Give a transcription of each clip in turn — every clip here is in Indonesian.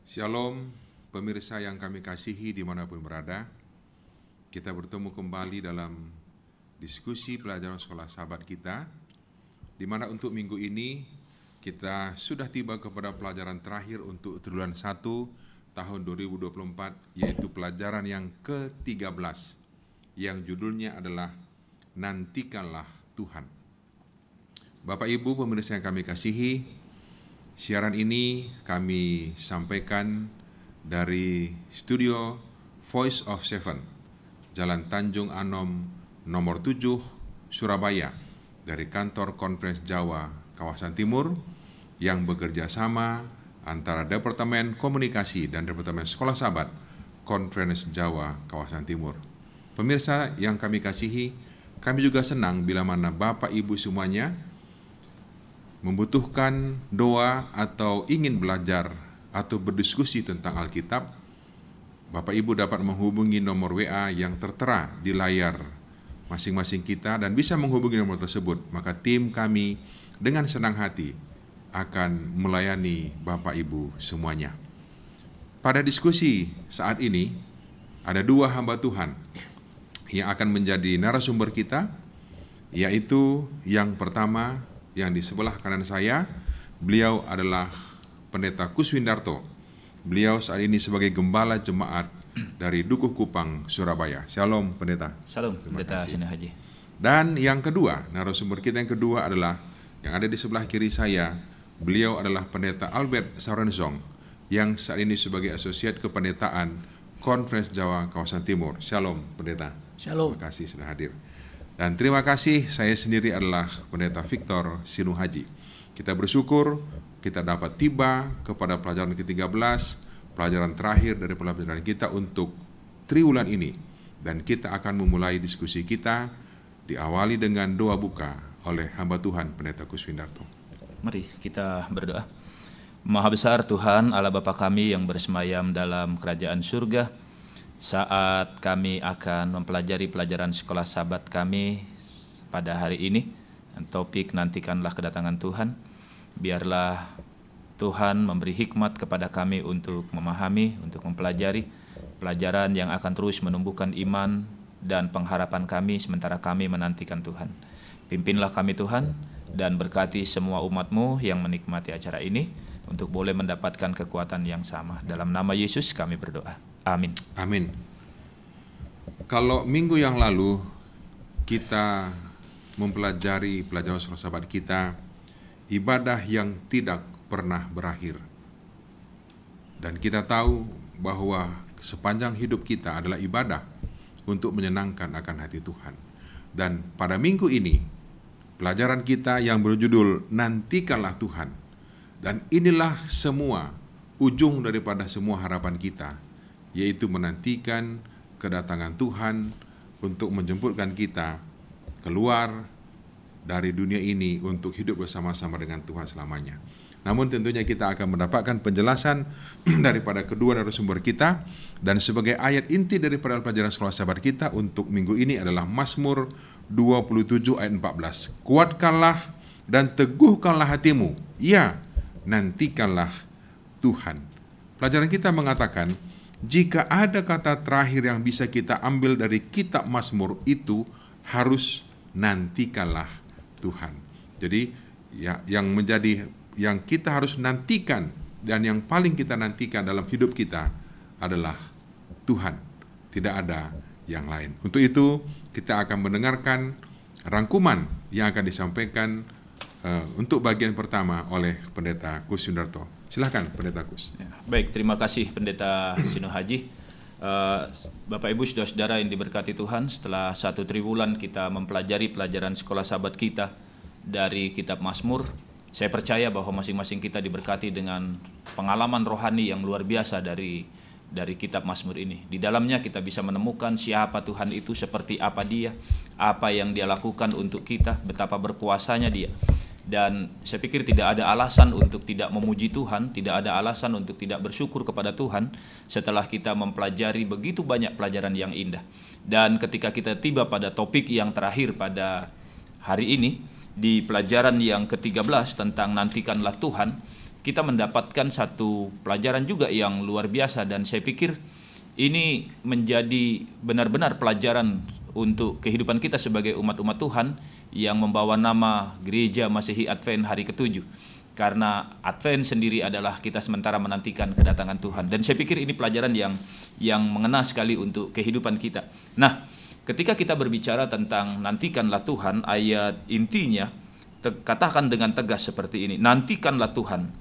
Shalom, pemirsa yang kami kasihi dimanapun berada. Kita bertemu kembali dalam diskusi pelajaran sekolah sahabat kita, di mana untuk minggu ini kita sudah tiba kepada pelajaran terakhir untuk triwulan 1 tahun 2024, yaitu pelajaran yang ke-13, yang judulnya adalah Nantikanlah Tuhan. Bapak Ibu pemirsa yang kami kasihi, siaran ini kami sampaikan dari studio Voice of Seven, Jalan Tanjung Anom nomor 7, Surabaya, dari kantor Conference Jawa kawasan Timur yang bekerja sama antara Departemen Komunikasi dan Departemen Sekolah Sahabat Conference Jawa kawasan Timur. Pemirsa yang kami kasihi, kami juga senang bila mana Bapak Ibu semuanya membutuhkan doa atau ingin belajar atau berdiskusi tentang Alkitab. Bapak Ibu dapat menghubungi nomor WA yang tertera di layar masing-masing kita dan bisa menghubungi nomor tersebut. Maka tim kami dengan senang hati akan melayani Bapak Ibu semuanya. Pada diskusi saat ini ada dua hamba Tuhan yang akan menjadi narasumber kita, yaitu yang pertama yang di sebelah kanan saya. Beliau adalah Pendeta Kuswindarto. Beliau saat ini sebagai Gembala Jemaat dari Dukuh Kupang, Surabaya. Shalom Pendeta. Shalom Pendeta Sinuh Haji. Dan yang kedua, narasumber kita yang kedua adalah yang ada di sebelah kiri saya. Beliau adalah Pendeta Albert Sarenzong yang saat ini sebagai Asosiat Kependetaan Conference Jawa kawasan Timur. Shalom Pendeta. Shalom. Terima kasih sudah hadir. Dan terima kasih, saya sendiri adalah Pendeta Victor Sinuh Haji. Kita bersyukur kita dapat tiba kepada pelajaran ke-13, pelajaran terakhir dari pelajaran kita untuk triwulan ini. Dan kita akan memulai diskusi kita diawali dengan doa buka oleh hamba Tuhan Pendeta Kuswindarto. Mari kita berdoa. Maha besar Tuhan Allah Bapa kami yang bersemayam dalam kerajaan surga, saat kami akan mempelajari pelajaran sekolah sahabat kami pada hari ini, topik nantikanlah kedatangan Tuhan. Biarlah Tuhan memberi hikmat kepada kami untuk memahami, untuk mempelajari pelajaran yang akan terus menumbuhkan iman dan pengharapan kami sementara kami menantikan Tuhan. Pimpinlah kami Tuhan dan berkati semua umat-Mu yang menikmati acara ini untuk boleh mendapatkan kekuatan yang sama. Dalam nama Yesus kami berdoa. Amin. Amin. Kalau minggu yang lalu kita mempelajari pelajaran sekolah sahabat kita, ibadah yang tidak pernah berakhir. Dan kita tahu bahwa sepanjang hidup kita adalah ibadah untuk menyenangkan akan hati Tuhan. Dan pada minggu ini, pelajaran kita yang berjudul Nantikanlah Tuhan. Dan inilah semua ujung daripada semua harapan kita, yaitu menantikan kedatangan Tuhan untuk menjemputkan kita keluar dari dunia ini untuk hidup bersama-sama dengan Tuhan selamanya. Namun tentunya kita akan mendapatkan penjelasan daripada kedua narasumber kita, dan sebagai ayat inti daripada pelajaran sekolah sahabat kita untuk minggu ini adalah Mazmur 27 ayat 14. Kuatkanlah dan teguhkanlah hatimu, ya, nantikanlah Tuhan. Pelajaran kita mengatakan, jika ada kata terakhir yang bisa kita ambil dari kitab Mazmur itu harus nantikanlah Tuhan. Jadi yang kita harus nantikan dan yang paling kita nantikan dalam hidup kita adalah Tuhan. Tidak ada yang lain. Untuk itu kita akan mendengarkan rangkuman yang akan disampaikan untuk bagian pertama oleh Pendeta Kuswindarto. Silakan Pendeta Kus. Ya, baik, terima kasih Pendeta Sinuh Haji. Bapak Ibu saudara-saudara yang diberkati Tuhan, setelah 1 triwulan kita mempelajari pelajaran sekolah sahabat kita dari kitab Mazmur, saya percaya bahwa masing-masing kita diberkati dengan pengalaman rohani yang luar biasa dari kitab Mazmur ini. Di dalamnya kita bisa menemukan siapa Tuhan itu, seperti apa Dia, apa yang Dia lakukan untuk kita, betapa berkuasanya Dia. Dan saya pikir tidak ada alasan untuk tidak memuji Tuhan, tidak ada alasan untuk tidak bersyukur kepada Tuhan setelah kita mempelajari begitu banyak pelajaran yang indah. Dan ketika kita tiba pada topik yang terakhir pada hari ini, di pelajaran yang ke-13 tentang nantikanlah Tuhan, kita mendapatkan satu pelajaran juga yang luar biasa, dan saya pikir ini menjadi benar-benar pelajaran untuk kehidupan kita sebagai umat-umat Tuhan yang membawa nama Gereja Masehi Advent hari ke-7. Karena Advent sendiri adalah kita sementara menantikan kedatangan Tuhan. Dan saya pikir ini pelajaran yang mengena sekali untuk kehidupan kita. Nah, ketika kita berbicara tentang nantikanlah Tuhan, ayat intinya katakan dengan tegas seperti ini. Nantikanlah Tuhan,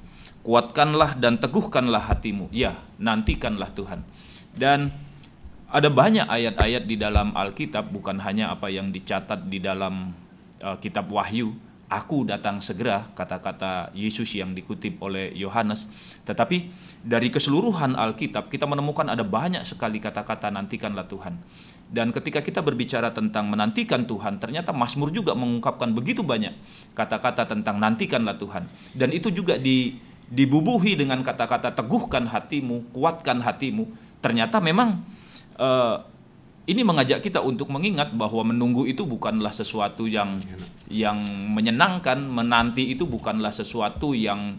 kuatkanlah dan teguhkanlah hatimu. Ya, nantikanlah Tuhan. Dan ada banyak ayat-ayat di dalam Alkitab, bukan hanya apa yang dicatat di dalam kitab Wahyu, aku datang segera, kata-kata Yesus yang dikutip oleh Yohanes. Tetapi dari keseluruhan Alkitab kita menemukan ada banyak sekali kata-kata nantikanlah Tuhan. Dan ketika kita berbicara tentang menantikan Tuhan, ternyata Mazmur juga mengungkapkan begitu banyak kata-kata tentang nantikanlah Tuhan. Dan itu juga dibubuhi dengan kata-kata teguhkan hatimu, kuatkan hatimu. Ternyata memang ini mengajak kita untuk mengingat bahwa menunggu itu bukanlah sesuatu yang menyenangkan, menanti itu bukanlah sesuatu yang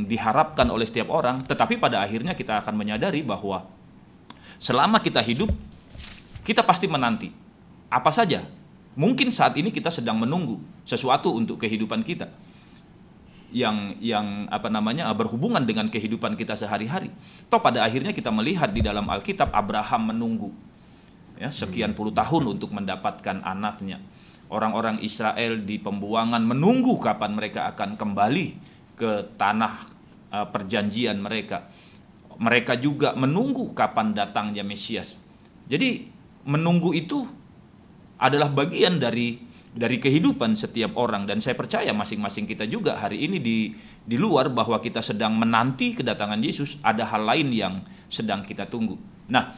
diharapkan oleh setiap orang, tetapi pada akhirnya kita akan menyadari bahwa selama kita hidup, kita pasti menanti. Apa saja? Mungkin saat ini kita sedang menunggu sesuatu untuk kehidupan kita yang berhubungan dengan kehidupan kita sehari-hari. Toh pada akhirnya kita melihat di dalam Alkitab Abraham menunggu sekian puluh tahun untuk mendapatkan anaknya. Orang-orang Israel di pembuangan menunggu kapan mereka akan kembali ke tanah perjanjian mereka. Mereka juga menunggu kapan datangnya Mesias. Jadi menunggu itu adalah bagian dari kehidupan setiap orang, dan saya percaya masing-masing kita juga hari ini di luar bahwa kita sedang menanti kedatangan Yesus, ada hal lain yang sedang kita tunggu. Nah,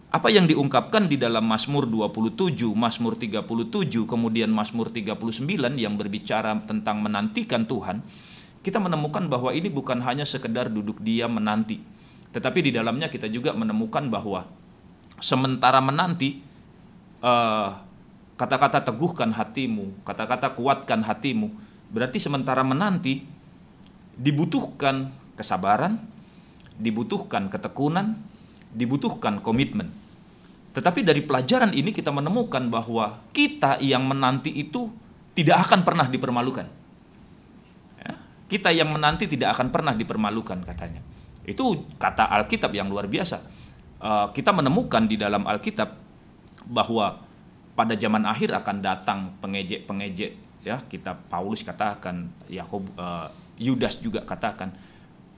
apa yang diungkapkan di dalam Mazmur 27, Mazmur 37, kemudian Mazmur 39 yang berbicara tentang menantikan Tuhan, kita menemukan bahwa ini bukan hanya sekedar duduk diam menanti, tetapi di dalamnya kita juga menemukan bahwa sementara menanti, kata-kata teguhkan hatimu, kata-kata kuatkan hatimu, berarti sementara menanti dibutuhkan kesabaran, dibutuhkan ketekunan, dibutuhkan komitmen. Tetapi dari pelajaran ini kita menemukan bahwa kita yang menanti itu tidak akan pernah dipermalukan. Ya, kita yang menanti tidak akan pernah dipermalukan, katanya. Itu kata Alkitab yang luar biasa. Kita menemukan di dalam Alkitab bahwa pada zaman akhir akan datang pengejek-pengejek. Ya, kitab Paulus katakan, Yudas juga katakan,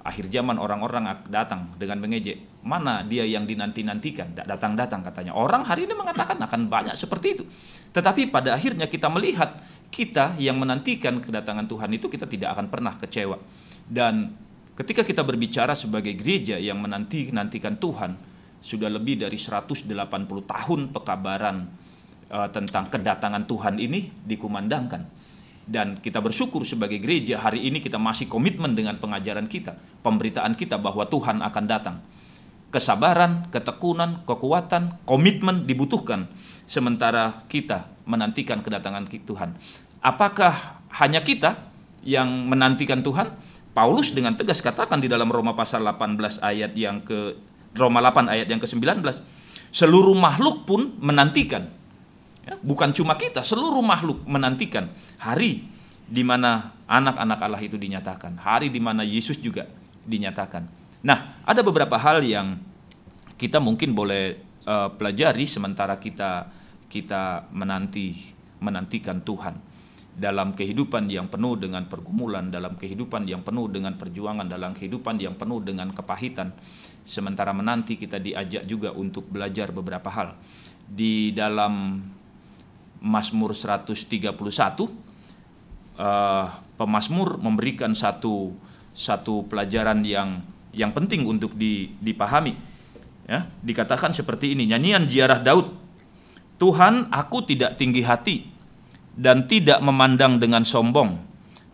akhir zaman orang-orang datang dengan mengejek. Mana dia yang dinanti-nantikan? Datang-datang, katanya. Orang hari ini mengatakan akan banyak seperti itu. Tetapi pada akhirnya kita melihat kita yang menantikan kedatangan Tuhan itu kita tidak akan pernah kecewa. Dan ketika kita berbicara sebagai gereja yang menantikan Tuhan, sudah lebih dari 180 tahun pekabaran tentang kedatangan Tuhan ini dikumandangkan. Dan kita bersyukur sebagai gereja hari ini kita masih komitmen dengan pengajaran kita, pemberitaan kita bahwa Tuhan akan datang. Kesabaran, ketekunan, kekuatan, komitmen dibutuhkan sementara kita menantikan kedatangan Tuhan. Apakah hanya kita yang menantikan Tuhan? Paulus dengan tegas katakan di dalam Roma pasal 18 ayat Roma 8 ayat yang ke-19, seluruh makhluk pun menantikan. Ya, bukan cuma kita, seluruh makhluk menantikan hari di mana anak-anak Allah itu dinyatakan, hari di mana Yesus juga dinyatakan. Nah, ada beberapa hal yang kita mungkin boleh pelajari sementara kita menantikan Tuhan dalam kehidupan yang penuh dengan pergumulan, dalam kehidupan yang penuh dengan perjuangan, dalam kehidupan yang penuh dengan kepahitan. Sementara menanti kita diajak juga untuk belajar beberapa hal. Di dalam Mazmur 131, pemazmur memberikan satu pelajaran yang penting untuk dipahami. Ya, dikatakan seperti ini, nyanyian ziarah Daud. Tuhan, aku tidak tinggi hati dan tidak memandang dengan sombong.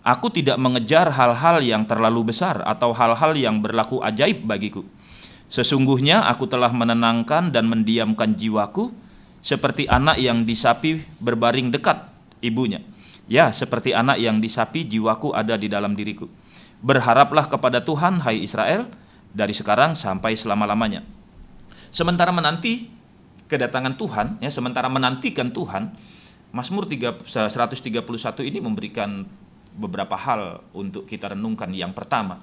Aku tidak mengejar hal-hal yang terlalu besar atau hal-hal yang berlaku ajaib bagiku. Sesungguhnya aku telah menenangkan dan mendiamkan jiwaku, seperti anak yang disapi berbaring dekat ibunya. Ya, seperti anak yang disapi jiwaku ada di dalam diriku. Berharaplah kepada Tuhan, hai Israel, dari sekarang sampai selama-lamanya. Sementara menanti kedatangan Tuhan, ya, sementara menantikan Tuhan, Mazmur 131 ini memberikan beberapa hal untuk kita renungkan. Yang pertama,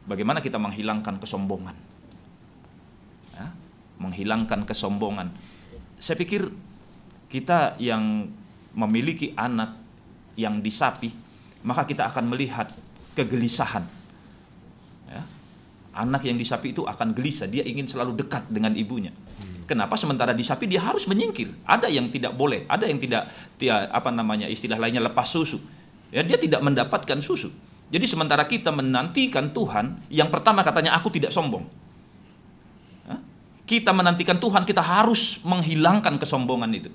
bagaimana kita menghilangkan kesombongan. Ya, menghilangkan kesombongan. Saya pikir kita yang memiliki anak yang disapi, maka kita akan melihat kegelisahan. Ya. Anak yang disapi itu akan gelisah, dia ingin selalu dekat dengan ibunya. Kenapa? Sementara disapi dia harus menyingkir. Ada yang tidak boleh, ada yang tidak istilah lainnya lepas susu. Ya, dia tidak mendapatkan susu. Jadi sementara kita menantikan Tuhan, yang pertama katanya aku tidak sombong. Ya. Kita menantikan Tuhan, kita harus menghilangkan kesombongan itu.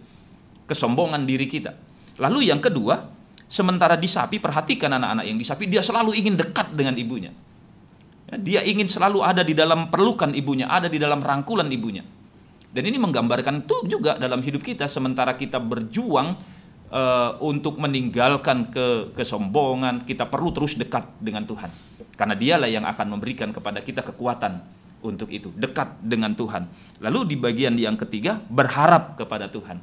Kesombongan diri kita. Lalu yang kedua, sementara disapi, perhatikan anak-anak yang disapi, dia selalu ingin dekat dengan ibunya. Ya, dia ingin selalu ada di dalam pelukan ibunya, ada di dalam rangkulan ibunya. Dan ini menggambarkan itu juga dalam hidup kita, sementara kita berjuang untuk meninggalkan kesombongan, kita perlu terus dekat dengan Tuhan. Karena dialah yang akan memberikan kepada kita kekuatan untuk itu, dekat dengan Tuhan. Lalu di bagian yang ketiga, berharap kepada Tuhan.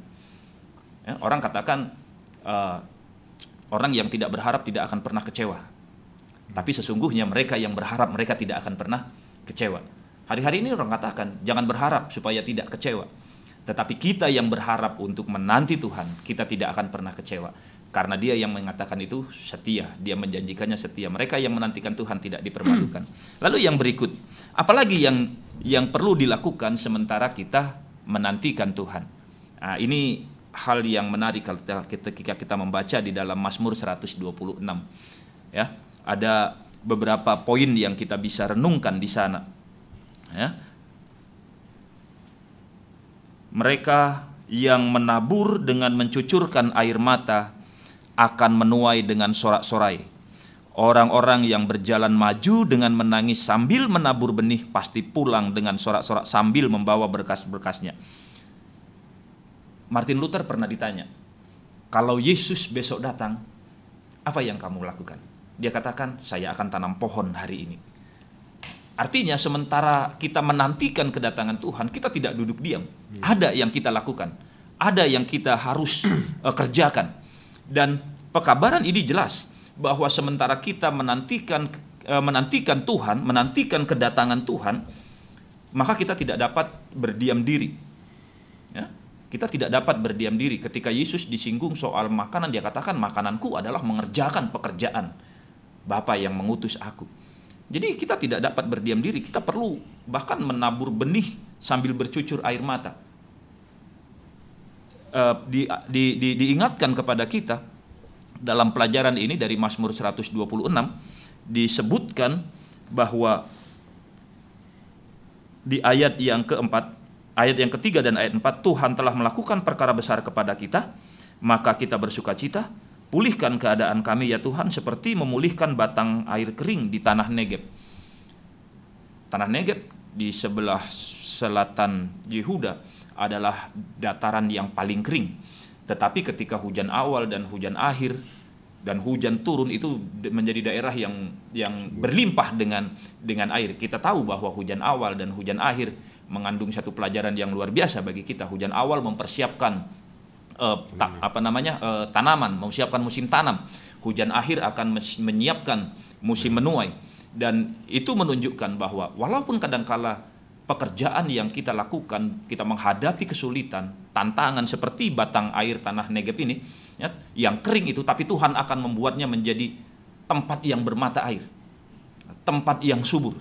Ya, orang katakan orang yang tidak berharap tidak akan pernah kecewa. Tapi sesungguhnya mereka yang berharap, mereka tidak akan pernah kecewa. Hari-hari ini orang katakan jangan berharap supaya tidak kecewa. Tetapi kita yang berharap untuk menanti Tuhan, kita tidak akan pernah kecewa. Karena dia yang mengatakan itu setia, dia menjanjikannya setia. Mereka yang menantikan Tuhan tidak dipermalukan. Lalu yang berikut, apalagi yang perlu dilakukan sementara kita menantikan Tuhan. Nah, ini hal yang menarik ketika kita membaca di dalam Mazmur 126. Ya, ada beberapa poin yang kita bisa renungkan di sana. Ya. Mereka yang menabur dengan mencucurkan air mata akan menuai dengan sorak-sorai. Orang-orang yang berjalan maju dengan menangis sambil menabur benih pasti pulang dengan sorak-sorak sambil membawa berkas-berkasnya. Martin Luther pernah ditanya, kalau Yesus besok datang, apa yang kamu lakukan? Dia katakan, saya akan tanam pohon hari ini. Artinya sementara kita menantikan kedatangan Tuhan, kita tidak duduk diam. Ada yang kita lakukan, ada yang kita harus kerjakan. Dan pekabaran ini jelas bahwa sementara kita menantikan Tuhan, menantikan kedatangan Tuhan, maka kita tidak dapat berdiam diri. Ya? Kita tidak dapat berdiam diri. Ketika Yesus disinggung soal makanan, dia katakan makananku adalah mengerjakan pekerjaan Bapa yang mengutus aku. Jadi kita tidak dapat berdiam diri, kita perlu bahkan menabur benih sambil bercucur air mata. Diingatkan kepada kita dalam pelajaran ini dari Mazmur 126 disebutkan bahwa di ayat yang keempat, ayat yang ketiga dan ayat 4, Tuhan telah melakukan perkara besar kepada kita, maka kita bersukacita. Pulihkan keadaan kami ya Tuhan seperti memulihkan batang air kering di tanah Negeb. Tanah Negeb di sebelah selatan Yehuda adalah dataran yang paling kering. Tetapi ketika hujan awal dan hujan akhir dan hujan turun itu menjadi daerah yang berlimpah dengan air. Kita tahu bahwa hujan awal dan hujan akhir mengandung satu pelajaran yang luar biasa bagi kita. Hujan awal mempersiapkan tanaman, mempersiapkan musim tanam. Hujan akhir akan menyiapkan musim menuai. Dan itu menunjukkan bahwa walaupun kadangkala pekerjaan yang kita lakukan, kita menghadapi kesulitan, tantangan seperti batang air tanah Negeb ini, ya, yang kering itu, tapi Tuhan akan membuatnya menjadi tempat yang bermata air, tempat yang subur.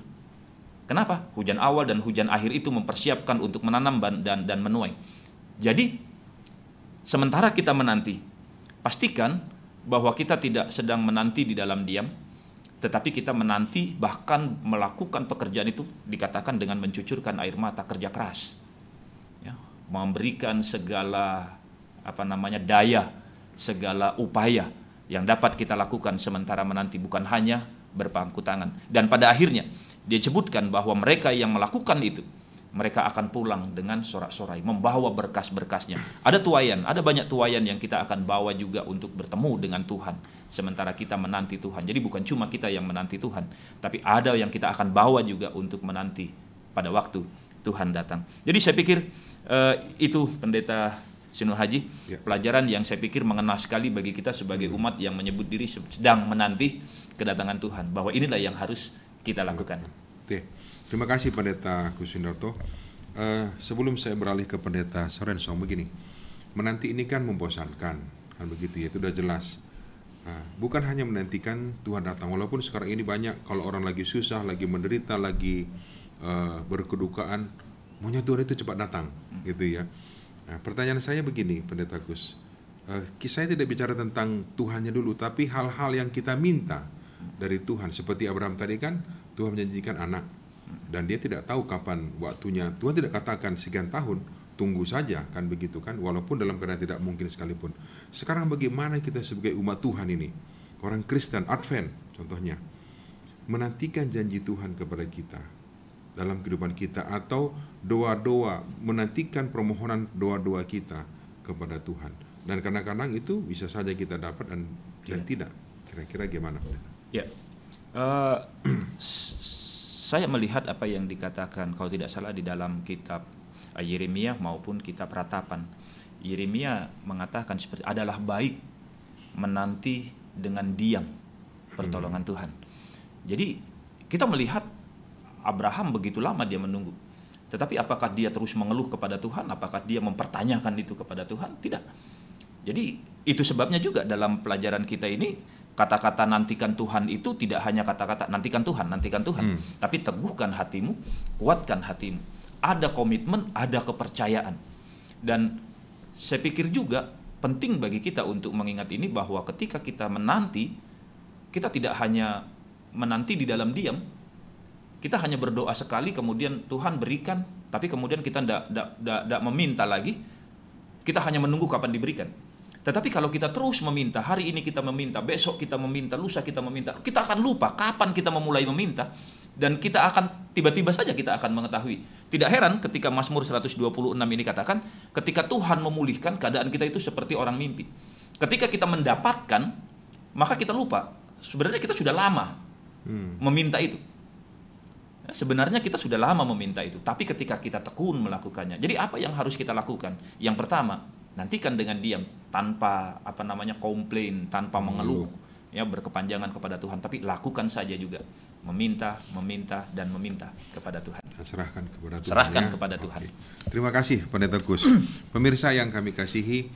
Kenapa? Hujan awal dan hujan akhir itu mempersiapkan untuk menanam dan menuai. Jadi sementara kita menanti, pastikan bahwa kita tidak sedang menanti di dalam diam, tetapi kita menanti bahkan melakukan pekerjaan itu dikatakan dengan mencucurkan air mata, kerja keras, ya, memberikan segala daya, segala upaya yang dapat kita lakukan sementara menanti, bukan hanya berpangku tangan. Dan pada akhirnya dia sebutkan bahwa mereka yang melakukan itu, mereka akan pulang dengan sorak-sorai, membawa berkas-berkasnya. Ada tuayan, ada banyak tuayan yang kita akan bawa juga untuk bertemu dengan Tuhan, sementara kita menanti Tuhan. Jadi bukan cuma kita yang menanti Tuhan, tapi ada yang kita akan bawa juga untuk menanti pada waktu Tuhan datang. Jadi saya pikir itu Pendeta Sinu Haji, pelajaran yang saya pikir mengena sekali bagi kita sebagai umat yang menyebut diri sedang menanti kedatangan Tuhan, bahwa inilah yang harus kita lakukan. Terima kasih Pendeta Kusindarto. Sebelum saya beralih ke Pendeta Sorensong, begini, menanti ini kan membosankan, kan begitu ya, itu udah jelas. Bukan hanya menantikan Tuhan datang, walaupun sekarang ini banyak kalau orang lagi susah, lagi menderita, lagi berkedukaan, maunya Tuhan itu cepat datang, gitu ya. Pertanyaan saya begini, Pendeta Gus, saya tidak bicara tentang Tuhannya dulu, tapi hal-hal yang kita minta dari Tuhan, seperti Abraham tadi kan, Tuhan menjanjikan anak, dan dia tidak tahu kapan waktunya. Tuhan tidak katakan sekian tahun, tunggu saja, kan begitu kan, walaupun dalam keadaan tidak mungkin sekalipun. Sekarang bagaimana kita sebagai umat Tuhan ini, orang Kristen, Advent contohnya, menantikan janji Tuhan kepada kita dalam kehidupan kita, atau doa-doa, menantikan permohonan doa-doa kita kepada Tuhan. Dan kadang-kadang itu bisa saja kita dapat dan tidak. Kira-kira gimana? Ya, saya melihat apa yang dikatakan, kalau tidak salah di dalam kitab Yeremia maupun kitab Ratapan. Yeremia mengatakan seperti adalah baik menanti dengan diam pertolongan Tuhan. Jadi kita melihat Abraham begitu lama dia menunggu. Tetapi apakah dia terus mengeluh kepada Tuhan? Apakah dia mempertanyakan itu kepada Tuhan? Tidak. Jadi itu sebabnya juga dalam pelajaran kita ini, kata-kata nantikan Tuhan itu tidak hanya kata-kata nantikan Tuhan, tapi teguhkan hatimu, kuatkan hatimu. Ada komitmen, ada kepercayaan. Dan saya pikir juga penting bagi kita untuk mengingat ini, bahwa ketika kita menanti, kita tidak hanya menanti di dalam diam, kita hanya berdoa sekali, kemudian Tuhan berikan, tapi kemudian kita tidak meminta lagi, kita hanya menunggu kapan diberikan. Tetapi kalau kita terus meminta, hari ini kita meminta, besok kita meminta, lusa kita meminta, kita akan lupa kapan kita memulai meminta, dan kita akan tiba-tiba saja kita akan mengetahui. Tidak heran ketika Mazmur 126 ini katakan, ketika Tuhan memulihkan, keadaan kita itu seperti orang mimpi. Ketika kita mendapatkan, maka kita lupa, sebenarnya kita sudah lama meminta itu. Sebenarnya kita sudah lama meminta itu, tapi ketika kita tekun melakukannya. Jadi apa yang harus kita lakukan? Yang pertama, nantikan dengan diam, tanpa komplain, tanpa mengeluh, ya, berkepanjangan kepada Tuhan, tapi lakukan saja juga, meminta kepada Tuhan. Serahkan kepada Tuhan. Serahkan kepada Tuhan. Terima kasih Pendeta Gus. Pemirsa yang kami kasihi,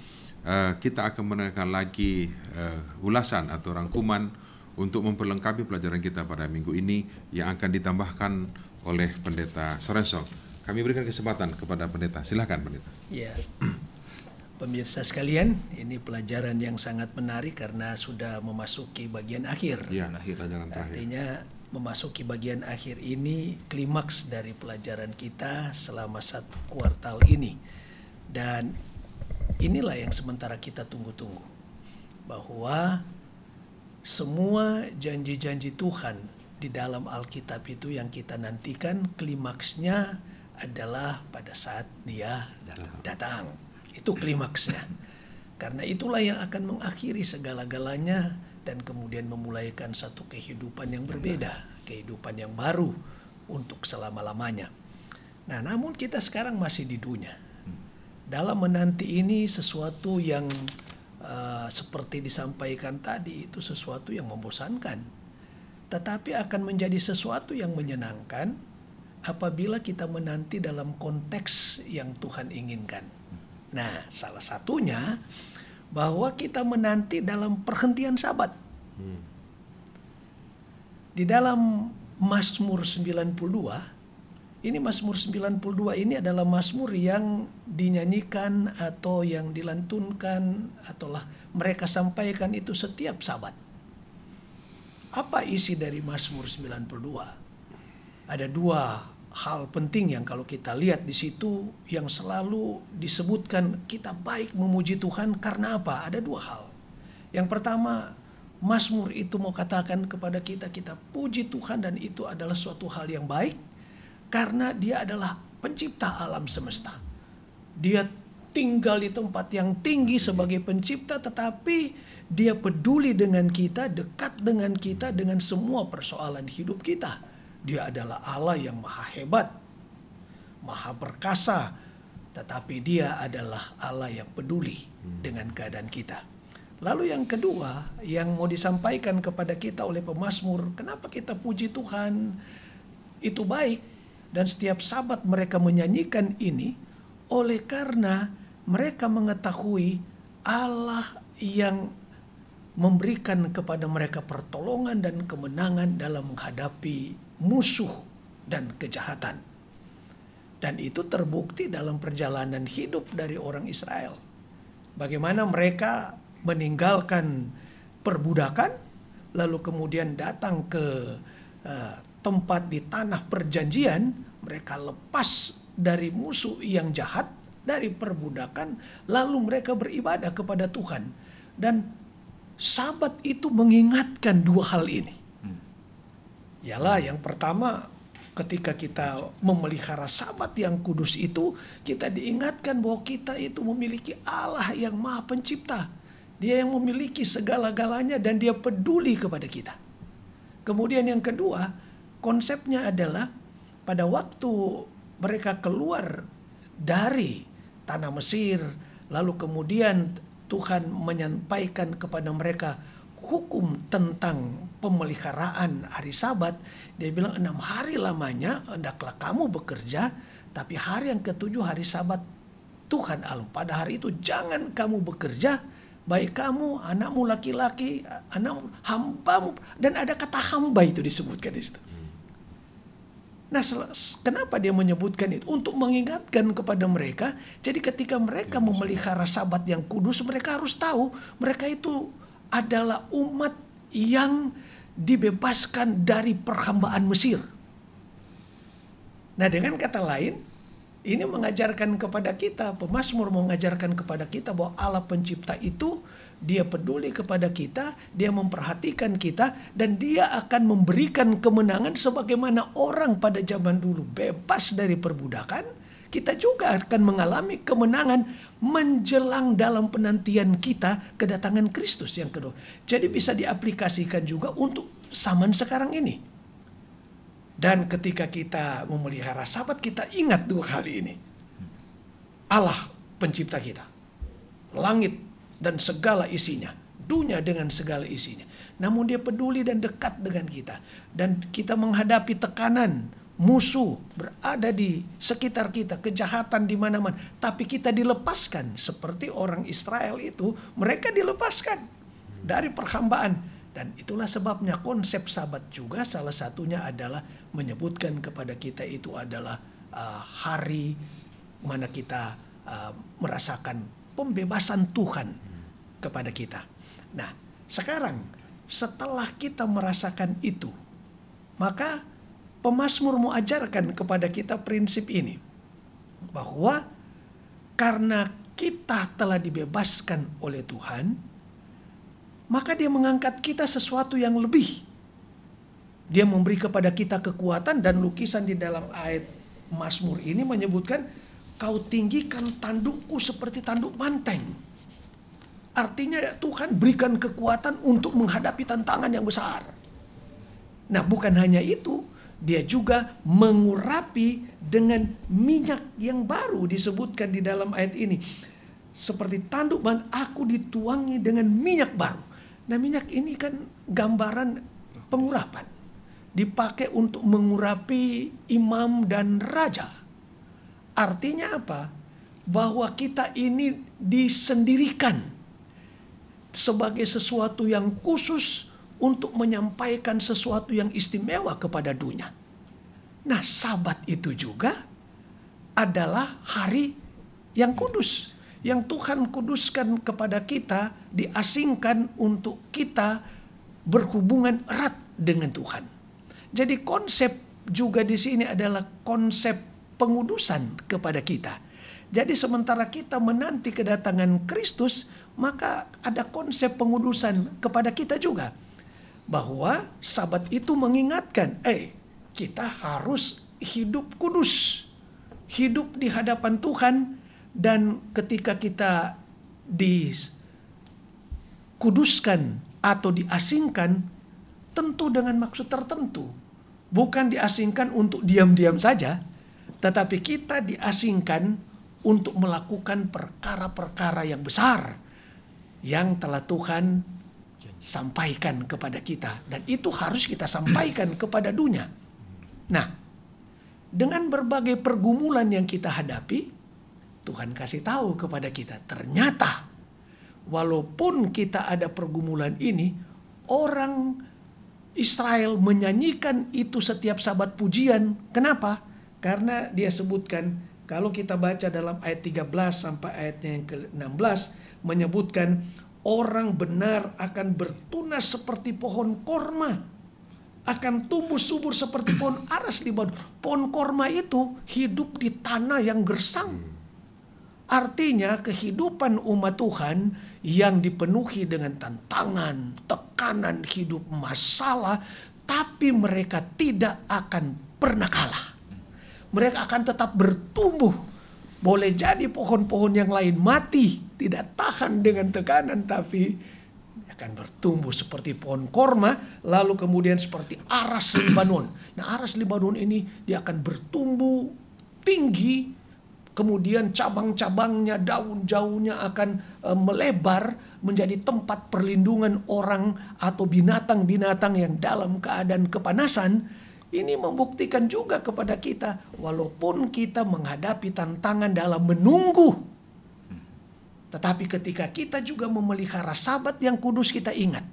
kita akan menekan lagi ulasan atau rangkuman untuk memperlengkapi pelajaran kita pada minggu ini yang akan ditambahkan oleh Pendeta Sorensong. Kami berikan kesempatan kepada Pendeta. Silakan Pendeta. Ya. Pemirsa sekalian, ini pelajaran yang sangat menarik karena sudah memasuki bagian akhir. Ya, pelajaran terakhir. Artinya memasuki bagian akhir ini klimaks dari pelajaran kita selama 1 kuartal ini. Dan inilah yang sementara kita tunggu-tunggu. Bahwa semua janji-janji Tuhan di dalam Alkitab itu yang kita nantikan, klimaksnya adalah pada saat Dia datang. Itu klimaksnya. Karena itulah yang akan mengakhiri segala-galanya dan kemudian memulaikan satu kehidupan yang berbeda, kehidupan yang baru untuk selama-lamanya. Nah, namun kita sekarang masih di dunia. Dalam menanti ini sesuatu yang seperti disampaikan tadi, itu sesuatu yang membosankan. Tetapi akan menjadi sesuatu yang menyenangkan apabila kita menanti dalam konteks yang Tuhan inginkan. Nah, salah satunya bahwa kita menanti dalam perhentian Sabat. Di dalam Mazmur 92, ini Mazmur 92 ini adalah Mazmur yang dinyanyikan atau yang dilantunkan atau mereka sampaikan itu setiap Sabat. Apa isi dari Mazmur 92? Ada 2 hal penting yang kalau kita lihat di situ yang selalu disebutkan, kita baik memuji Tuhan karena apa? Ada 2 hal. Yang pertama, Mazmur itu mau katakan kepada kita, kita puji Tuhan dan itu adalah suatu hal yang baik karena Dia adalah pencipta alam semesta. Dia tinggal di tempat yang tinggi sebagai pencipta, tetapi dia peduli dengan kita, dekat dengan kita, dengan semua persoalan hidup kita. Dia adalah Allah yang maha hebat, maha perkasa, tetapi dia adalah Allah yang peduli dengan keadaan kita. Lalu yang kedua yang mau disampaikan kepada kita oleh pemazmur, kenapa kita puji Tuhan itu baik, dan setiap sabat mereka menyanyikan ini oleh karena mereka mengetahui Allah yang memberikan kepada mereka pertolongan dan kemenangan dalam menghadapi musuh dan kejahatan. Dan itu terbukti dalam perjalanan hidup dari orang Israel. Bagaimana mereka meninggalkan perbudakan, lalu kemudian datang ke tempat di tanah perjanjian, mereka lepas dari musuh yang jahat, dari perbudakan, lalu mereka beribadah kepada Tuhan. Dan sabat itu mengingatkan dua hal ini. Ialah yang pertama, ketika kita memelihara sabat yang kudus itu, kita diingatkan bahwa kita itu memiliki Allah yang maha pencipta. Dia yang memiliki segala-galanya dan dia peduli kepada kita. Kemudian yang kedua, konsepnya adalah pada waktu mereka keluar dari tanah Mesir, lalu kemudian Tuhan menyampaikan kepada mereka hukum tentang pemeliharaan hari Sabat. Dia bilang 6 hari lamanya hendaklah kamu bekerja, tapi hari yang ke-7 hari Sabat Tuhan Allah. Pada hari itu jangan kamu bekerja, baik kamu, anakmu laki-laki, anakmu, hambamu, dan ada kata hamba itu disebutkan di situ. Nah, kenapa dia menyebutkan itu? Untuk mengingatkan kepada mereka. Jadi ketika mereka memelihara sabat yang kudus, mereka harus tahu mereka itu adalah umat yang dibebaskan dari perhambaan Mesir. Nah, dengan kata lain, ini mengajarkan kepada kita, pemazmur mengajarkan kepada kita bahwa Allah pencipta itu, dia peduli kepada kita, dia memperhatikan kita, dan dia akan memberikan kemenangan sebagaimana orang pada zaman dulu bebas dari perbudakan. Kita juga akan mengalami kemenangan menjelang dalam penantian kita kedatangan Kristus yang kedua. Jadi bisa diaplikasikan juga untuk zaman sekarang ini. Dan ketika kita memelihara sabat, kita ingat dua hal ini. Allah pencipta kita, langit dan segala isinya, dunia dengan segala isinya. Namun dia peduli dan dekat dengan kita. Dan kita menghadapi tekanan, musuh berada di sekitar kita, kejahatan di mana-mana. Tapi kita dilepaskan, seperti orang Israel itu, mereka dilepaskan dari perhambaan. Dan itulah sebabnya konsep sabat juga salah satunya adalah menyebutkan kepada kita itu adalah hari mana kita merasakan pembebasan Tuhan kepada kita. Nah, sekarang setelah kita merasakan itu, maka pemazmur mau ajarkan kepada kita prinsip ini, bahwa karena kita telah dibebaskan oleh Tuhan, maka dia mengangkat kita sesuatu yang lebih. Dia memberi kepada kita kekuatan, dan lukisan di dalam ayat Mazmur ini menyebutkan, kau tinggikan tandukku seperti tanduk banteng. Artinya Tuhan berikan kekuatan untuk menghadapi tantangan yang besar. Nah, bukan hanya itu, dia juga mengurapi dengan minyak yang baru disebutkan di dalam ayat ini. Seperti tanduk banteng, aku dituangi dengan minyak baru. Nah, minyak ini kan gambaran pengurapan. Dipakai untuk mengurapi imam dan raja. Artinya apa? Bahwa kita ini disendirikan sebagai sesuatu yang khusus untuk menyampaikan sesuatu yang istimewa kepada dunia. Nah, sabat itu juga adalah hari yang kudus, yang Tuhan kuduskan kepada kita, diasingkan untuk kita berhubungan erat dengan Tuhan. Jadi konsep juga di sini adalah konsep pengudusan kepada kita. Jadi sementara kita menanti kedatangan Kristus, maka ada konsep pengudusan kepada kita juga. Bahwa sabat itu mengingatkan, kita harus hidup kudus. hidup di hadapan Tuhan, dan ketika kita dikuduskan atau diasingkan, tentu dengan maksud tertentu. Bukan diasingkan untuk diam-diam saja, tetapi kita diasingkan untuk melakukan perkara-perkara yang besar yang telah Tuhan sampaikan kepada kita. Dan itu harus kita sampaikan kepada dunia. Nah, dengan berbagai pergumulan yang kita hadapi, Tuhan kasih tahu kepada kita, ternyata walaupun kita ada pergumulan ini, orang Israel menyanyikan itu setiap Sabat pujian. Kenapa? Karena dia sebutkan, kalau kita baca dalam ayat 13 sampai ayatnya yang ke-16, menyebutkan orang benar akan bertunas seperti pohon korma, akan tumbuh subur seperti pohon aras di Lebanon. Pohon korma itu hidup di tanah yang gersang. Artinya kehidupan umat Tuhan yang dipenuhi dengan tantangan, tekanan hidup, masalah, tapi mereka tidak akan pernah kalah. Mereka akan tetap bertumbuh. Boleh jadi pohon-pohon yang lain mati, tidak tahan dengan tekanan, tapi akan bertumbuh seperti pohon korma, lalu kemudian seperti aras Lebanon. Nah, aras Lebanon ini dia akan bertumbuh tinggi, kemudian cabang-cabangnya, daun-daunnya akan melebar menjadi tempat perlindungan orang atau binatang-binatang yang dalam keadaan kepanasan. Ini membuktikan juga kepada kita, walaupun kita menghadapi tantangan dalam menunggu, tetapi ketika kita juga memelihara Sabat yang kudus, kita ingat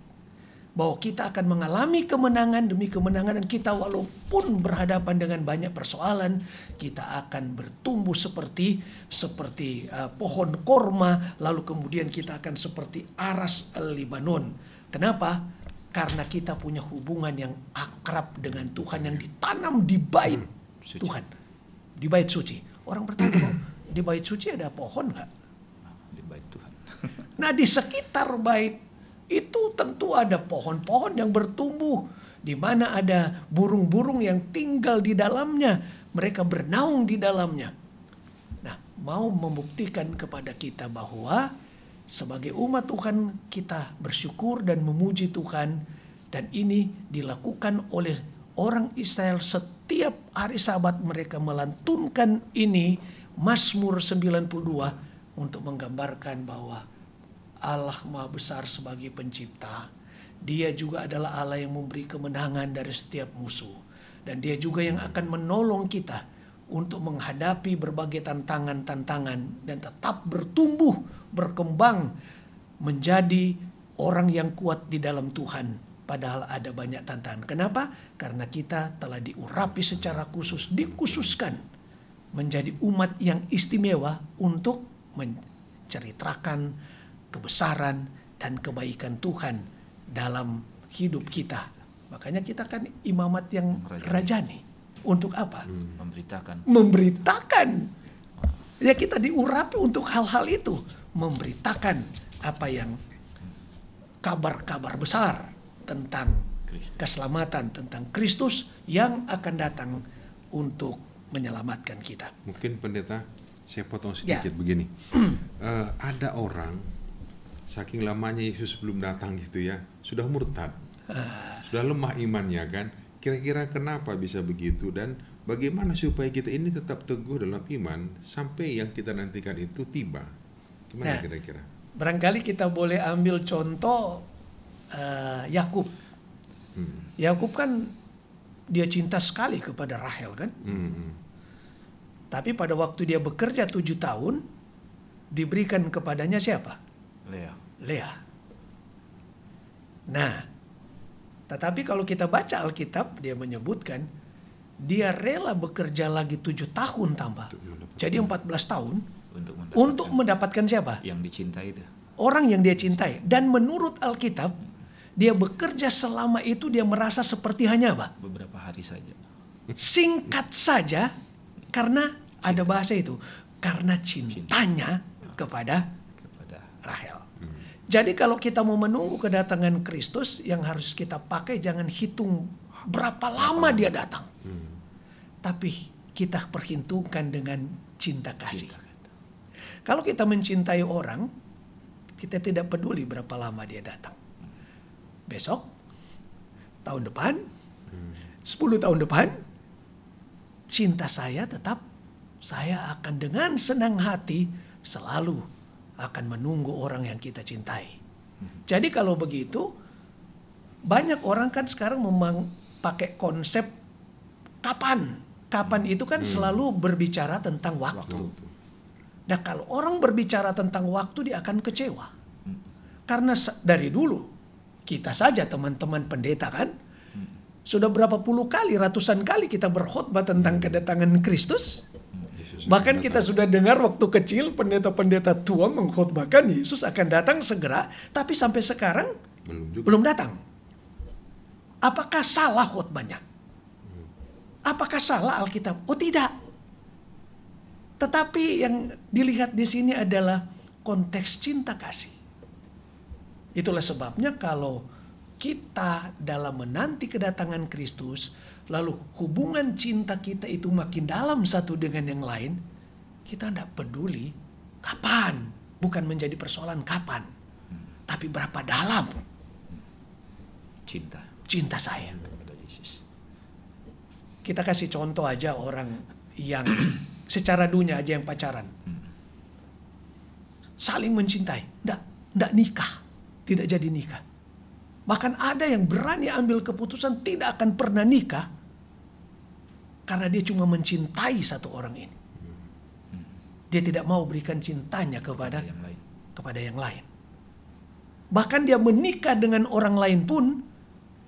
bahwa kita akan mengalami kemenangan demi kemenangan, dan kita walaupun berhadapan dengan banyak persoalan, kita akan bertumbuh seperti pohon korma, lalu kemudian kita akan seperti aras Lebanon. Kenapa? Karena kita punya hubungan yang akrab dengan Tuhan yang ditanam di bait Tuhan, di bait suci. Orang bertanya, di bait suci ada pohon nggak? Di bait Tuhan. Nah, di sekitar bait itu tentu ada pohon-pohon yang bertumbuh, di mana ada burung-burung yang tinggal di dalamnya, mereka bernaung di dalamnya. Nah, mau membuktikan kepada kita bahwa sebagai umat Tuhan kita bersyukur dan memuji Tuhan, dan ini dilakukan oleh orang Israel setiap hari Sabat. Mereka melantunkan ini, Mazmur 92, untuk menggambarkan bahwa Allah Maha Besar sebagai pencipta. Dia juga adalah Allah yang memberi kemenangan dari setiap musuh. Dan dia juga yang akan menolong kita untuk menghadapi berbagai tantangan-tantangan dan tetap bertumbuh, berkembang, menjadi orang yang kuat di dalam Tuhan. Padahal ada banyak tantangan. Kenapa? Karena kita telah diurapi secara khusus, dikhususkan menjadi umat yang istimewa untuk menceritakan kebesaran dan kebaikan Tuhan dalam hidup kita. Makanya kita kan imamat yang rajani. Untuk apa? Memberitakan. Ya, kita diurapi untuk hal-hal itu. Memberitakan apa yang kabar-kabar besar tentang keselamatan, tentang Kristus yang akan datang untuk menyelamatkan kita. Mungkin pendeta, saya potong sedikit begini. Ada orang saking lamanya Yesus belum datang gitu ya, sudah murtad, sudah lemah imannya kan. Kira-kira kenapa bisa begitu, dan bagaimana supaya kita ini tetap teguh dalam iman sampai yang kita nantikan itu tiba? Gimana kira-kira? Barangkali kita boleh ambil contoh Yakub. Yakub kan dia cinta sekali kepada Rahel kan. Tapi pada waktu dia bekerja 7 tahun, diberikan kepadanya siapa? Lea. Nah, tetapi kalau kita baca Alkitab, dia menyebutkan dia rela bekerja lagi 7 tahun tambah. Jadi 14 tahun untuk mendapatkan siapa? Yang dicintai itu. Orang yang dia cintai. Dan menurut Alkitab, dia bekerja selama itu dia merasa seperti hanya apa? Beberapa hari saja. Singkat saja, karena ada bahasa itu. Karena cintanya kepada Rahel. Jadi kalau kita mau menunggu kedatangan Kristus, yang harus kita pakai jangan hitung berapa lama dia datang. Tapi kita perhitungkan dengan cinta kasih. Kalau kita mencintai orang, kita tidak peduli berapa lama dia datang. Besok, tahun depan, 10 tahun depan, cinta saya tetap, saya akan dengan senang hati selalu akan menunggu orang yang kita cintai. Jadi kalau begitu, banyak orang kan sekarang memang pakai konsep kapan. Kapan itu kan selalu berbicara tentang waktu. Nah kalau orang berbicara tentang waktu, dia akan kecewa. Karena dari dulu, kita saja teman-teman pendeta kan, sudah berapa puluh kali, ratusan kali kita berkhotbah tentang kedatangan Kristus. Bahkan kita sudah dengar waktu kecil pendeta-pendeta tua mengkhotbahkan Yesus akan datang segera, tapi sampai sekarang belum datang. Apakah salah khotbahnya? Apakah salah Alkitab? Oh tidak. Tetapi yang dilihat di sini adalah konteks cinta kasih. Itulah sebabnya kalau kita dalam menanti kedatangan Kristus, lalu hubungan cinta kita itu makin dalam satu dengan yang lain, kita tidak peduli kapan. Bukan menjadi persoalan kapan, tapi berapa dalam cinta saya. Kita kasih contoh aja orang yang secara dunia aja yang pacaran. Saling mencintai. Nggak nikah. Tidak jadi nikah. Bahkan ada yang berani ambil keputusan tidak akan pernah nikah. Karena dia cuma mencintai satu orang ini. Dia tidak mau berikan cintanya kepada yang lain. Bahkan dia menikah dengan orang lain pun,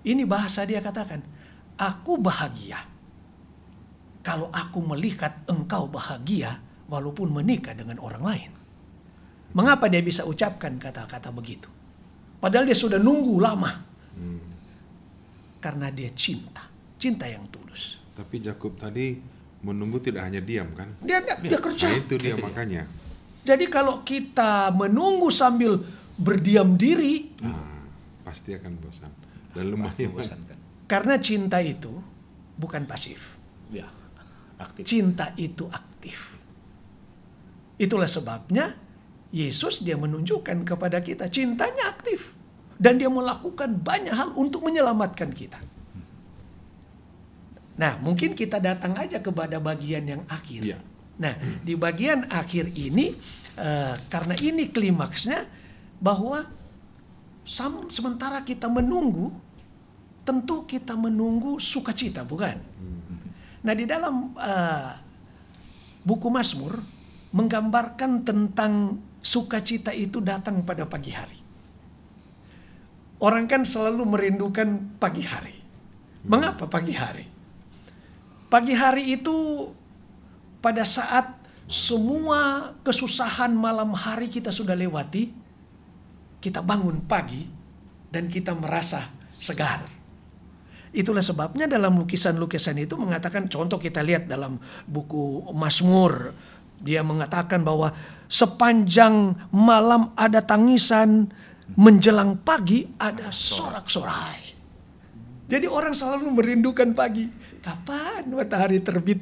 ini bahasa dia katakan, aku bahagia kalau aku melihat engkau bahagia walaupun menikah dengan orang lain. Mengapa dia bisa ucapkan kata-kata begitu? Padahal dia sudah nunggu lama. Karena dia cinta yang tulus. Tapi Yakub tadi menunggu tidak hanya diam kan? Dia kerja. Nah, itu dia makanya. Jadi kalau kita menunggu sambil berdiam diri, pasti akan bosan dan lumayan membosankan. Karena cinta itu bukan pasif. Ya, aktif. Cinta itu aktif. Itulah sebabnya Yesus dia menunjukkan kepada kita cintanya aktif. Dan dia melakukan banyak hal untuk menyelamatkan kita. Nah, mungkin kita datang aja kepada bagian yang akhir. Ya. Nah, di bagian akhir ini, karena ini klimaksnya, bahwa sementara kita menunggu, tentu kita menunggu sukacita, bukan? Nah, di dalam buku Mazmur menggambarkan tentang sukacita itu datang pada pagi hari. Orang kan selalu merindukan pagi hari. Mengapa pagi hari? Pagi hari itu pada saat semua kesusahan malam hari kita sudah lewati, kita bangun pagi dan kita merasa segar. Itulah sebabnya dalam lukisan-lukisan itu mengatakan, contoh kita lihat dalam buku Mazmur, dia mengatakan bahwa sepanjang malam ada tangisan, menjelang pagi ada sorak-sorai. Jadi orang selalu merindukan pagi. Kapan matahari terbit?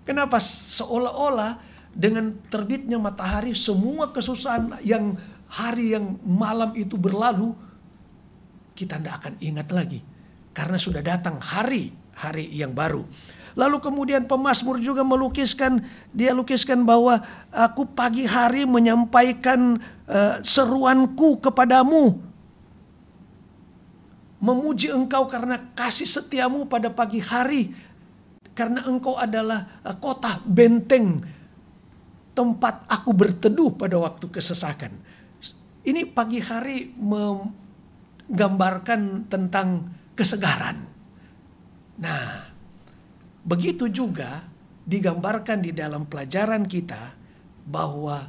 Kenapa? Seolah-olah dengan terbitnya matahari semua kesusahan yang hari yang malam itu berlalu, kita tidak akan ingat lagi. Karena sudah datang hari yang baru. Lalu kemudian pemazmur juga dia lukiskan bahwa aku pagi hari menyampaikan seruanku kepadamu. Memuji engkau karena kasih setiamu pada pagi hari. Karena engkau adalah kota benteng tempat aku berteduh pada waktu kesesakan. Ini pagi hari menggambarkan tentang kesegaran. Nah, begitu juga digambarkan di dalam pelajaran kita bahwa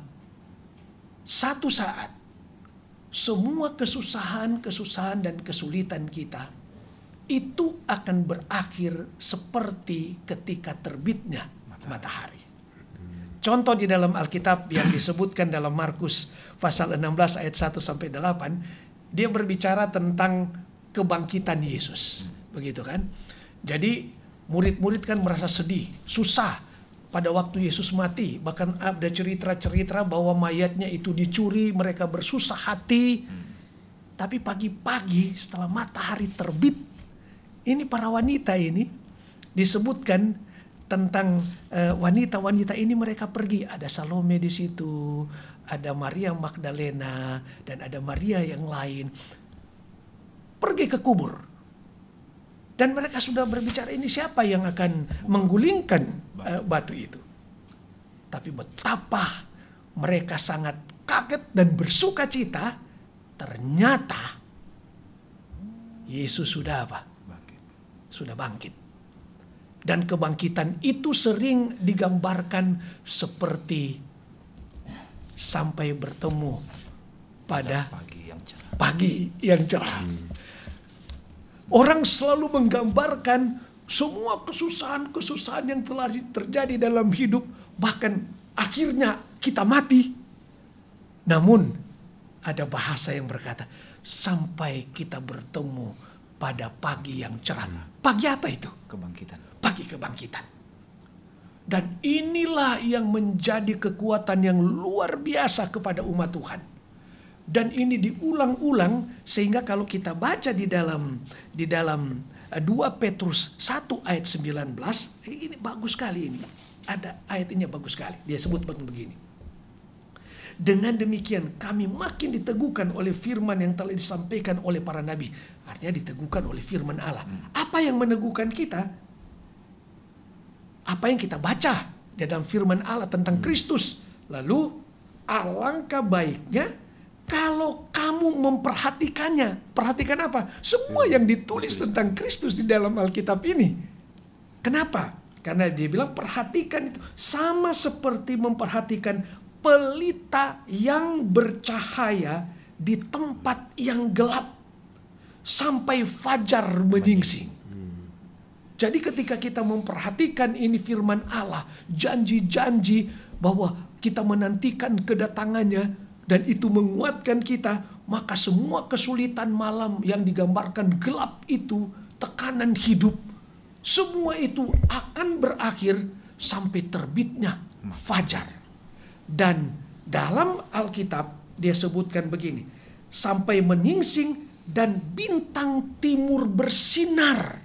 satu saat semua kesusahan dan kesulitan kita itu akan berakhir seperti ketika terbitnya matahari. Contoh di dalam Alkitab yang disebutkan dalam Markus pasal 16 ayat 1 sampai 8, dia berbicara tentang kebangkitan Yesus. Begitu kan? Jadi Murid-murid kan merasa sedih, susah pada waktu Yesus mati. Bahkan ada cerita-cerita bahwa mayatnya itu dicuri, mereka bersusah hati. Tapi pagi-pagi setelah matahari terbit, ini para wanita ini disebutkan tentang wanita-wanita ini, mereka pergi. Ada Salome di situ, ada Maria Magdalena, dan ada Maria yang lain. Pergi ke kubur. Dan mereka sudah berbicara, ini siapa yang akan menggulingkan batu itu. Tapi betapa mereka sangat kaget dan bersuka cita. Ternyata Yesus sudah apa? Sudah bangkit. Dan kebangkitan itu sering digambarkan seperti sampai bertemu pada pagi yang cerah. Orang selalu menggambarkan semua kesusahan-kesusahan yang telah terjadi dalam hidup, bahkan akhirnya kita mati. Namun ada bahasa yang berkata sampai kita bertemu pada pagi yang cerah. Pagi apa itu? Kebangkitan. Pagi kebangkitan. Dan inilah yang menjadi kekuatan yang luar biasa kepada umat Tuhan. Dan ini diulang-ulang sehingga kalau kita baca di dalam 2 Petrus 1 ayat 19, ini bagus sekali ini. Ada ayat ini bagus sekali. Dia sebut begini. Dengan demikian kami makin diteguhkan oleh firman yang telah disampaikan oleh para nabi. Artinya diteguhkan oleh firman Allah. Apa yang meneguhkan kita? Apa yang kita baca di dalam firman Allah tentang Kristus. Lalu alangkah baiknya kalau kamu memperhatikannya. Perhatikan apa? Semua yang ditulis tentang Kristus di dalam Alkitab ini. Kenapa? Karena dia bilang perhatikan itu sama seperti memperhatikan pelita yang bercahaya di tempat yang gelap sampai fajar menyingsing. Jadi ketika kita memperhatikan ini firman Allah, janji-janji bahwa kita menantikan kedatangannya, dan itu menguatkan kita, maka semua kesulitan malam yang digambarkan gelap itu, tekanan hidup, semua itu akan berakhir sampai terbitnya fajar. Dan dalam Alkitab dia sebutkan begini, sampai menyingsing dan bintang timur bersinar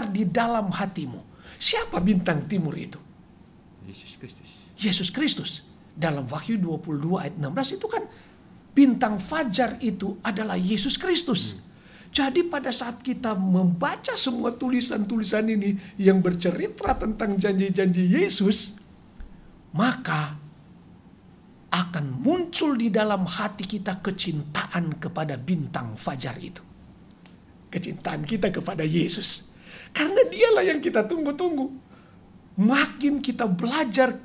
di dalam hatimu. Siapa bintang timur itu? Yesus Kristus. Yesus Kristus. Dalam Wahyu 22 ayat 16 itu kan bintang fajar itu adalah Yesus Kristus. Jadi pada saat kita membaca semua tulisan-tulisan ini yang bercerita tentang janji-janji Yesus, maka akan muncul di dalam hati kita kecintaan kepada bintang fajar itu. Kecintaan kita kepada Yesus. Karena dialah yang kita tunggu-tunggu. Makin kita belajar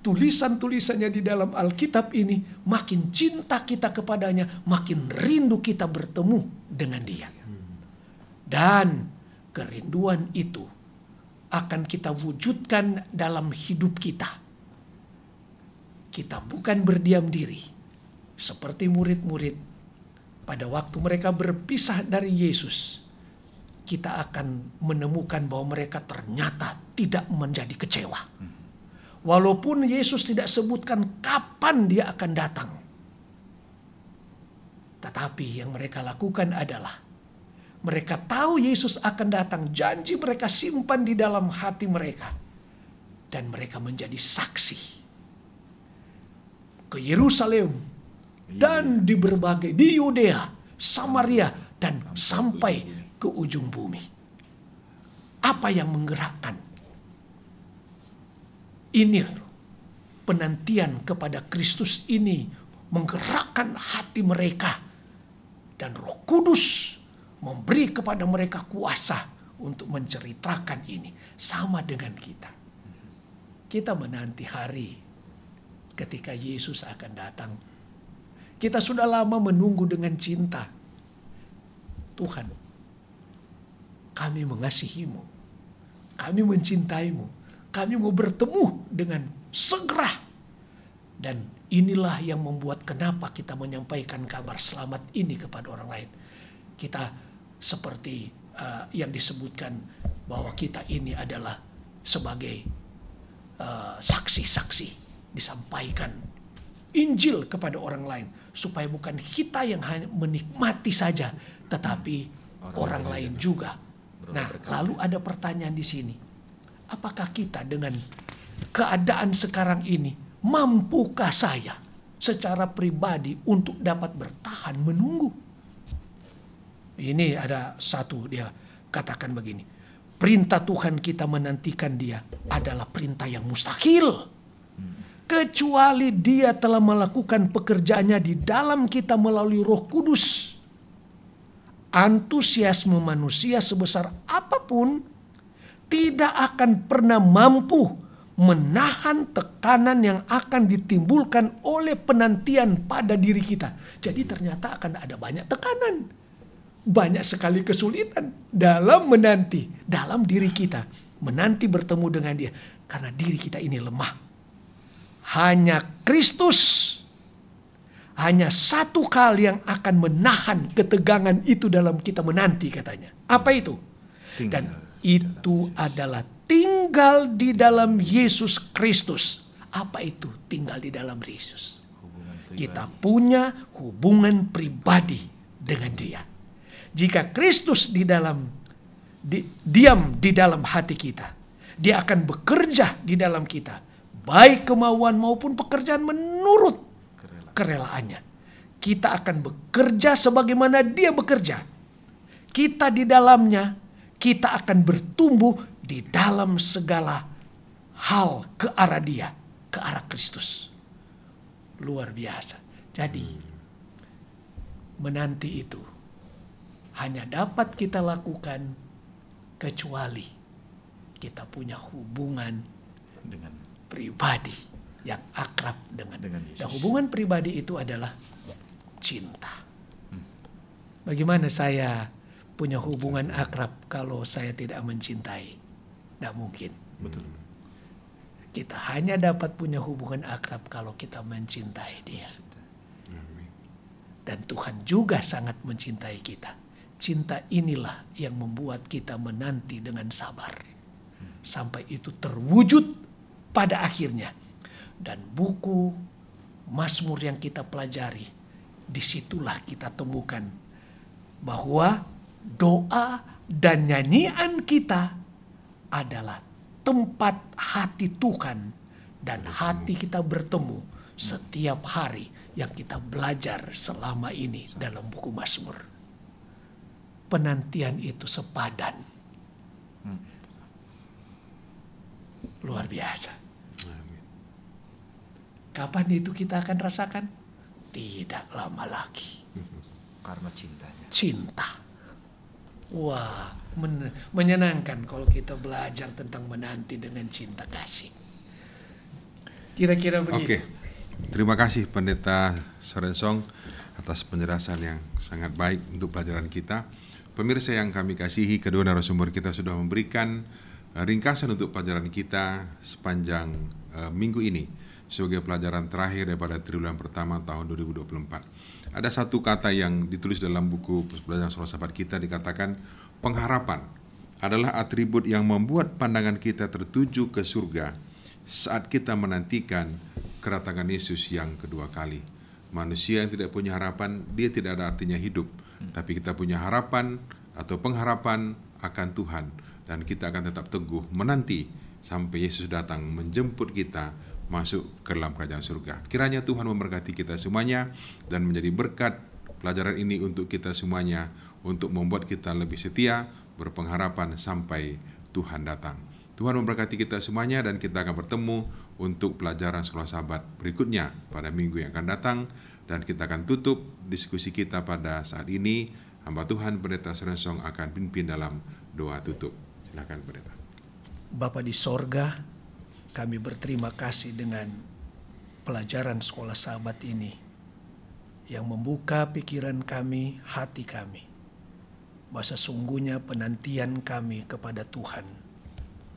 tulisan-tulisannya di dalam Alkitab ini, makin cinta kita kepadanya, makin rindu kita bertemu dengan dia. Dan kerinduan itu akan kita wujudkan dalam hidup kita. Kita bukan berdiam diri. Seperti murid-murid, pada waktu mereka berpisah dari Yesus, kita akan menemukan bahwa mereka ternyata tidak menjadi kecewa. Walaupun Yesus tidak sebutkan kapan dia akan datang. Tetapi yang mereka lakukan adalah mereka tahu Yesus akan datang. Janji mereka simpan di dalam hati mereka. Dan mereka menjadi saksi. Ke Yerusalem. Dan di berbagai, di Yudea, Samaria, dan sampai ke ujung bumi. Apa yang menggerakkan? Ini penantian kepada Kristus ini menggerakkan hati mereka. Dan Roh Kudus memberi kepada mereka kuasa untuk menceritakan ini. Sama dengan kita. Kita menanti hari ketika Yesus akan datang. Kita sudah lama menunggu dengan cinta. Tuhan, kami mengasihimu. Kami mencintaimu. Kami mau bertemu dengan segera. Dan inilah yang membuat kenapa kita menyampaikan kabar selamat ini kepada orang lain. Kita seperti yang disebutkan bahwa kita ini adalah sebagai saksi-saksi, disampaikan Injil kepada orang lain, supaya bukan kita yang hanya menikmati saja, tetapi orang lain juga. Nah, lalu ada pertanyaan di sini. Apakah kita dengan keadaan sekarang ini, mampukah saya secara pribadi untuk dapat bertahan menunggu? Ini ada satu, dia katakan begini. Perintah Tuhan kita menantikan dia adalah perintah yang mustahil. Kecuali dia telah melakukan pekerjaannya di dalam kita melalui Roh Kudus. Antusiasme manusia sebesar apapun tidak akan pernah mampu menahan tekanan yang akan ditimbulkan oleh penantian pada diri kita. Jadi ternyata akan ada banyak tekanan. Banyak sekali kesulitan dalam menanti, dalam diri kita. Menanti bertemu dengan dia. Karena diri kita ini lemah. Hanya Kristus, hanya satu hal yang akan menahan ketegangan itu dalam kita menanti, katanya. Apa itu? Dan itu adalah tinggal di dalam Yesus Kristus. Apa itu tinggal di dalam Yesus? Kita punya hubungan pribadi dengan dia. Jika Kristus diam di dalam hati kita, dia akan bekerja di dalam kita, baik kemauan maupun pekerjaan menurut kerelaannya. Kita akan bekerja sebagaimana dia bekerja. Kita di dalamnya, kita akan bertumbuh di dalam segala hal ke arah dia, ke arah Kristus. Luar biasa. Jadi, menanti itu hanya dapat kita lakukan kecuali kita punya hubungan dengan pribadi yang akrab dengan Yesus. Dan hubungan pribadi itu adalah cinta. Bagaimana saya punya hubungan akrab kalau saya tidak mencintai? Tidak mungkin. Betul. Kita hanya dapat punya hubungan akrab kalau kita mencintai dia. Dan Tuhan juga sangat mencintai kita. Cinta inilah yang membuat kita menanti dengan sabar. Sampai itu terwujud pada akhirnya. Dan buku Mazmur yang kita pelajari, disitulah kita temukan bahwa doa dan nyanyian kita adalah tempat hati Tuhan dan hati kita bertemu setiap hari yang kita belajar selama ini dalam buku Mazmur. Penantian itu sepadan. Luar biasa. Kapan itu kita akan rasakan? Tidak lama lagi. Karena cintanya. Cinta. Wah, menyenangkan kalau kita belajar tentang menanti dengan cinta kasih. Kira-kira begitu. Oke. Terima kasih Pendeta Sorensong atas penjelasan yang sangat baik untuk pelajaran kita. Pemirsa yang kami kasihi, kedua narasumber kita sudah memberikan ringkasan untuk pelajaran kita sepanjang minggu ini sebagai pelajaran terakhir daripada triwulan pertama tahun 2024. Ada satu kata yang ditulis dalam buku pelajaran Sekolah Sahabat kita, dikatakan pengharapan adalah atribut yang membuat pandangan kita tertuju ke surga saat kita menantikan kedatangan Yesus yang kedua kali. Manusia yang tidak punya harapan, dia tidak ada artinya hidup. Tapi kita punya harapan atau pengharapan akan Tuhan. Dan kita akan tetap teguh menanti sampai Yesus datang menjemput kita masuk ke dalam kerajaan surga. Kiranya Tuhan memberkati kita semuanya dan menjadi berkat pelajaran ini untuk kita semuanya, untuk membuat kita lebih setia, berpengharapan sampai Tuhan datang. Tuhan memberkati kita semuanya dan kita akan bertemu untuk pelajaran Sekolah Sahabat berikutnya pada minggu yang akan datang. Dan kita akan tutup diskusi kita pada saat ini. Hamba Tuhan Pendeta Sorensong akan pimpin dalam doa tutup. Silakan Pendeta. Bapa di sorga, kami berterima kasih dengan pelajaran Sekolah Sahabat ini yang membuka pikiran kami, hati kami, bahwa sesungguhnya penantian kami kepada Tuhan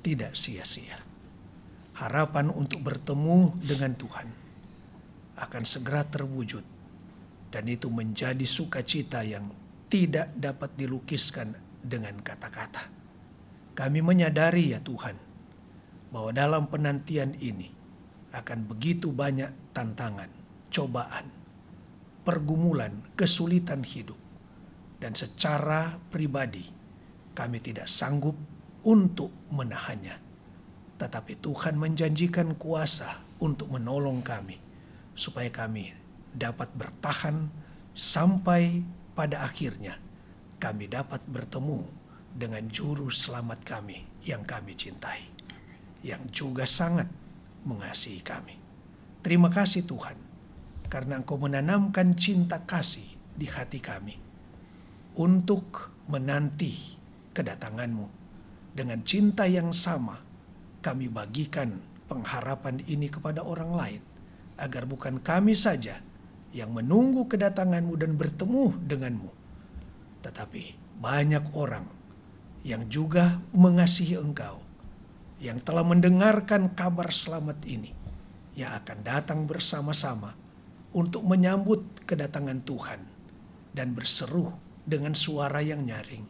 tidak sia-sia. Harapan untuk bertemu dengan Tuhan akan segera terwujud, dan itu menjadi sukacita yang tidak dapat dilukiskan dengan kata-kata. Kami menyadari ya Tuhan, bahwa dalam penantian ini akan begitu banyak tantangan, cobaan, pergumulan, kesulitan hidup. Dan secara pribadi kami tidak sanggup untuk menahannya. Tetapi Tuhan menjanjikan kuasa untuk menolong kami, supaya kami dapat bertahan sampai pada akhirnya kami dapat bertemu dengan juru selamat kami yang kami cintai, yang juga sangat mengasihi kami. Terima kasih Tuhan, karena Engkau menanamkan cinta kasih di hati kami untuk menanti kedatangan-Mu. Dengan cinta yang sama, kami bagikan pengharapan ini kepada orang lain, agar bukan kami saja yang menunggu kedatangan-Mu dan bertemu dengan-Mu, tetapi banyak orang yang juga mengasihi Engkau, yang telah mendengarkan kabar selamat ini, yang akan datang bersama-sama untuk menyambut kedatangan Tuhan dan berseru dengan suara yang nyaring,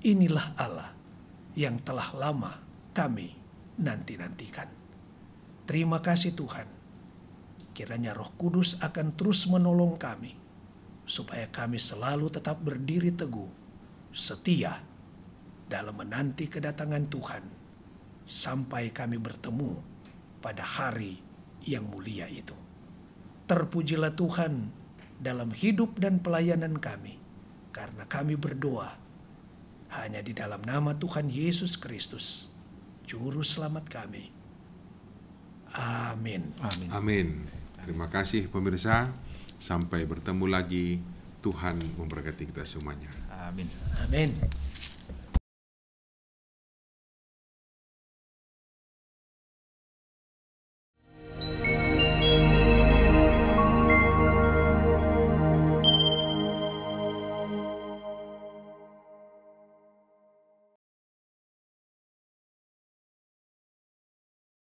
inilah Allah yang telah lama kami nanti-nantikan. Terima kasih Tuhan. Kiranya Roh Kudus akan terus menolong kami, supaya kami selalu tetap berdiri teguh, setia dalam menanti kedatangan Tuhan, sampai kami bertemu pada hari yang mulia itu. Terpujilah Tuhan dalam hidup dan pelayanan kami, karena kami berdoa hanya di dalam nama Tuhan Yesus Kristus, Juru Selamat kami. Amin. Amin. Amin. Terima kasih pemirsa. Sampai bertemu lagi. Tuhan memberkati kita semuanya. Amin. Amin.